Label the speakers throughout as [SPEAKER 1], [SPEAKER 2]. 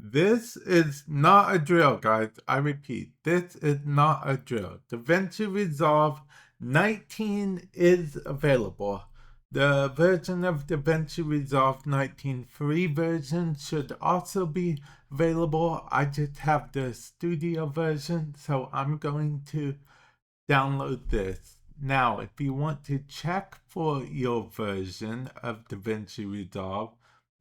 [SPEAKER 1] This is not a drill, guys. I repeat, this is not a drill. DaVinci Resolve 19 is available. The version of DaVinci Resolve 19 free version should also be available. I just have the studio version, so I'm going to download this. Now, if you want to check for your version of DaVinci Resolve,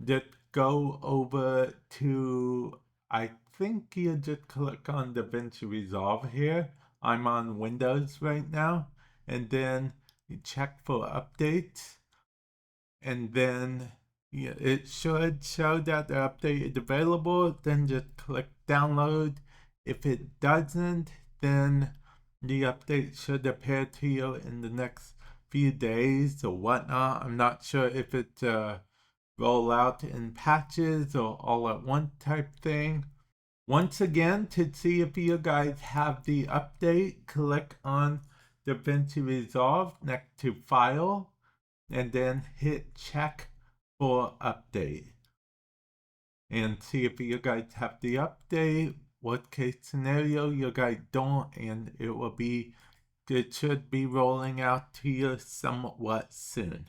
[SPEAKER 1] just go over to, I think you just click on DaVinci Resolve here. I'm on Windows right now. And then you check for updates. And then it should show that the update is available. Then just click download. If it doesn't, then the update should appear to you in the next few days or whatnot. I'm not sure if it's roll out in patches or all at once type thing. Once again, to see if you guys have the update, click on DaVinci Resolve next to File and then hit check for update and see if you guys have the update. What case scenario you guys don't, and it should be rolling out to you somewhat soon.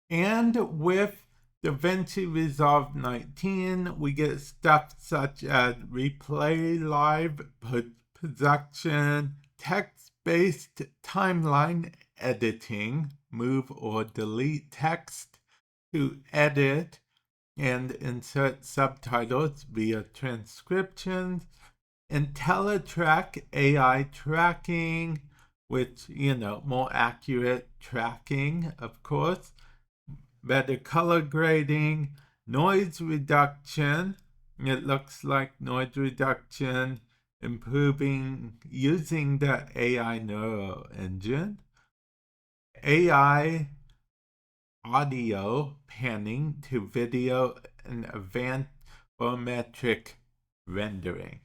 [SPEAKER 1] And with DaVinci Resolve 19, we get stuff such as replay live production, text-based timeline editing, move or delete text to edit and insert subtitles via transcriptions, IntelliTrack AI tracking, which, more accurate tracking, of course, better color grading, noise reduction. It looks like noise reduction improving using the AI neural engine, AI audio panning to video, and advanced photometric rendering.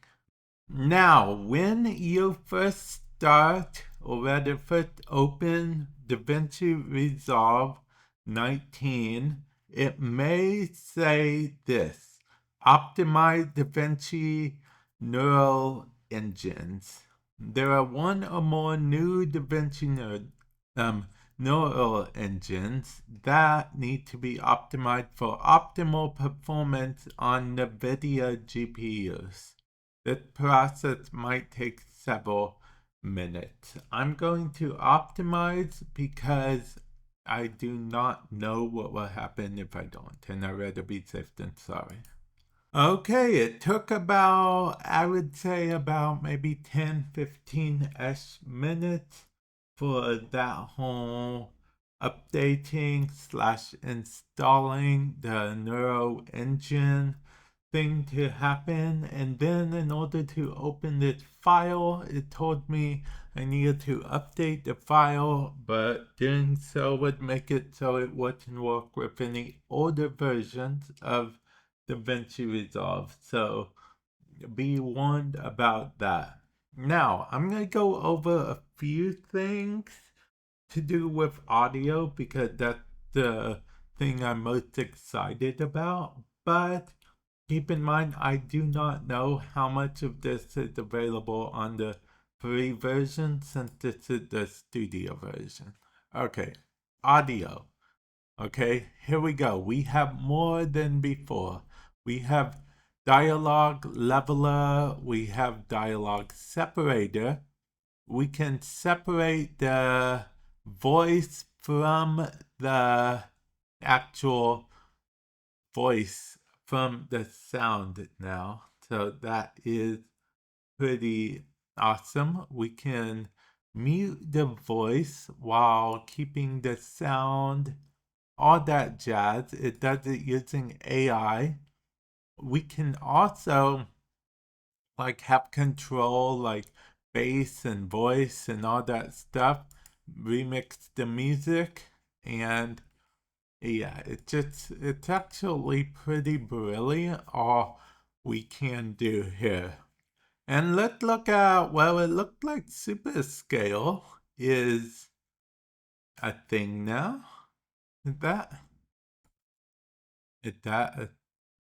[SPEAKER 1] Now, when you first start, or rather first open DaVinci Resolve 19, it may say this: optimize DaVinci neural engines. There are one or more new DaVinci neural engines that need to be optimized for optimal performance on NVIDIA GPUs. This process might take several minutes. I'm going to optimize because I do not know what will happen if I don't, and I'd rather be safe than sorry. Okay, it took about, I would say about maybe 10, 15-ish minutes for that whole updating / installing the neural engine thing to happen. And then in order to open this file, it told me I needed to update the file, but doing so would make it so it wouldn't work with any older versions of DaVinci Resolve. So be warned about that. Now, I'm going to go over a few things to do with audio because that's the thing I'm most excited about. But keep in mind, I do not know how much of this is available on the free version since this is the studio version. Okay, audio. Okay, here we go. We have more than before. We have dialogue leveler, we have dialogue separator. We can separate the voice from the actual voice from the sound now. So that is pretty awesome. We can mute the voice while keeping the sound, all that jazz. It does it using AI. We can also have control, like bass and voice and all that stuff, remix the music, and yeah, it's actually pretty brilliant all we can do here. And let's look at, well, it looked like super scale is a thing now. Is that a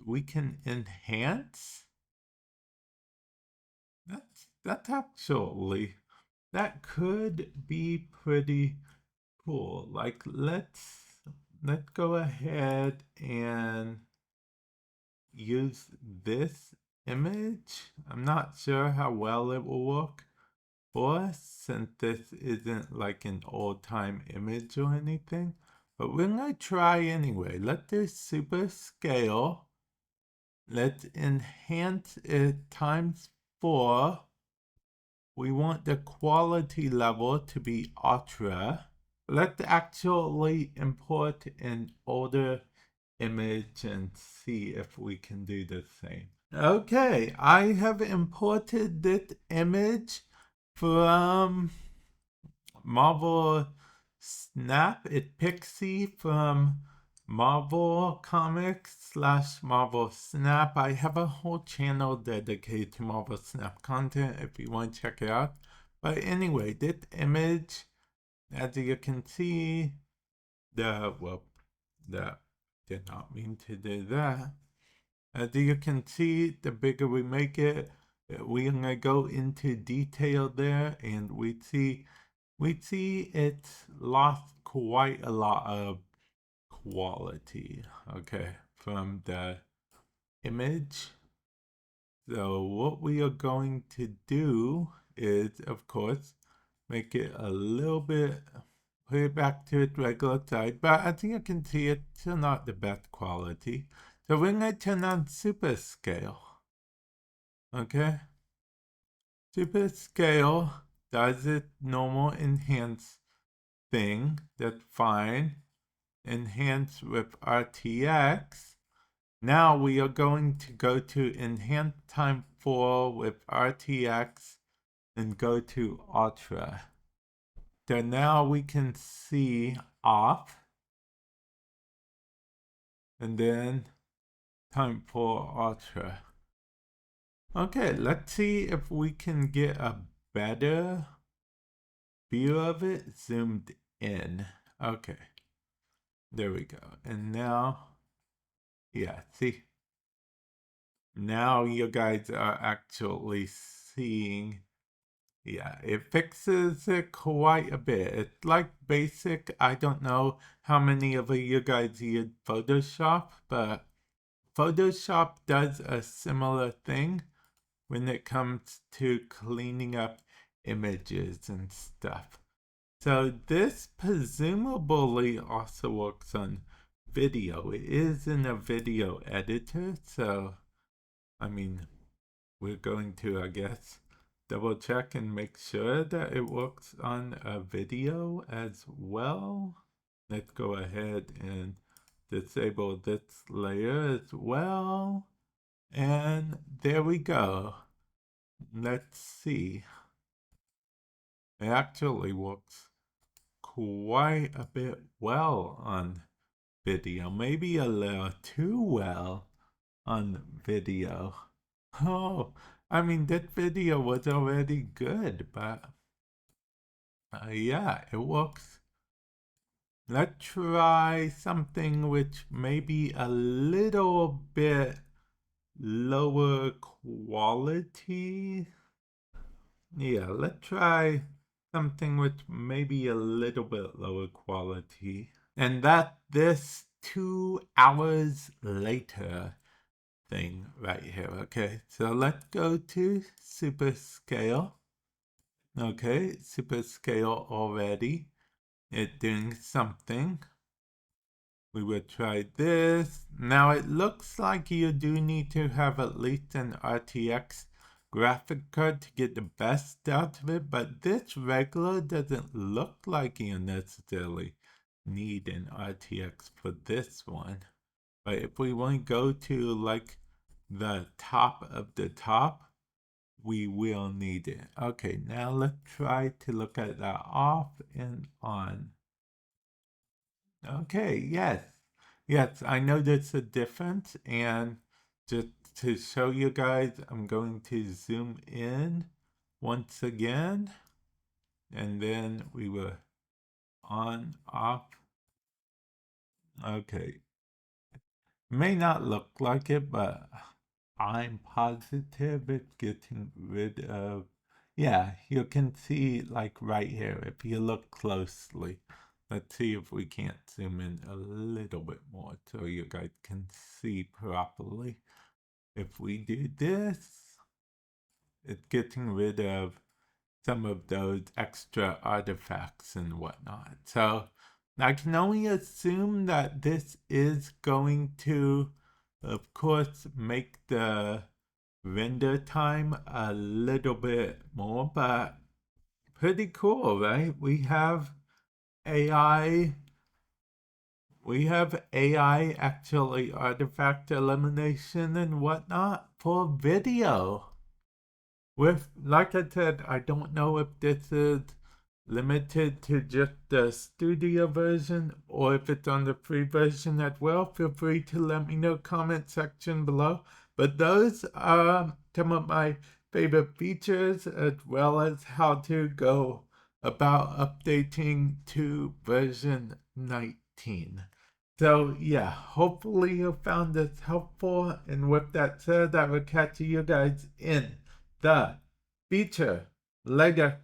[SPEAKER 1] we can enhance. That's actually, that could be pretty cool. Like let's go ahead and use this image. I'm not sure how well it will work for us since this isn't like an old time image or anything. But we're gonna try anyway. Let's do super scale. Let's enhance it times 4. We want the quality level to be ultra. Let's actually import an older image and see if we can do the same. Okay, I have imported this image from Marvel Snap. It's Pixie from Marvel Comics / Marvel Snap. I have a whole channel dedicated to Marvel Snap content if you want to check it out. But anyway, this image, as you can see, did not mean to do that. As you can see, the bigger we make it, we're gonna go into detail there, and we see it's lost quite a lot of quality, okay, from the image. So what we are going to do is, of course, make it a little bit, put it back to its regular size, but I think you can see it's still not the best quality. So we're going to turn on super scale, okay? Super scale does its normal enhance thing, that's fine. Enhance with RTX. Now we are going to go to enhance time 4 with RTX and go to ultra. So now we can see off and then time 4 ultra. Okay, let's see if we can get a better view of it zoomed in. Okay, there we go. And now, yeah, see, now you guys are actually seeing, yeah, it fixes it quite a bit. It's like basic. I don't know how many of you guys use Photoshop, but Photoshop does a similar thing when it comes to cleaning up images and stuff. So this presumably also works on video. It is in a video editor, so I mean, we're going to, I guess, double check and make sure that it works on a video as well. Let's go ahead and disable this layer as well. And there we go. Let's see. It actually works quite a bit well on video. Maybe a little too well on video. Oh, I mean, that video was already good, but yeah, it works. Let's try something which may be a little bit lower quality. Yeah, let's try something which may be a little bit lower quality. And that this 2 hours later thing right here. Okay, so let's go to super scale. Okay, super scale already. It's doing something. We will try this. Now it looks like you do need to have at least an RTX graphic card to get the best out of it, but this regular doesn't look like you necessarily need an RTX for this one. But if we want to go to like the top of the top, we will need it. Okay, now let's try to look at that off and on. Okay, yes. Yes, I know there's a difference, and just to show you guys, I'm going to zoom in once again, and then we will on, off. Okay. May not look like it, but I'm positive it's getting rid of. Yeah, you can see like right here if you look closely. Let's see if we can't zoom in a little bit more so you guys can see properly. If we do this, it's getting rid of some of those extra artifacts and whatnot. So I can only assume that this is going to, of course, make the render time a little bit more, but pretty cool, right? AI, we have AI actually artifact elimination and whatnot for video. With, like I said, I don't know if this is limited to just the studio version or if it's on the free version as well. Feel free to let me know comment section below. But those are some of my favorite features as well as how to go about updating to version 19. So yeah, hopefully you found this helpful. And with that said, I will catch you guys in the feature later.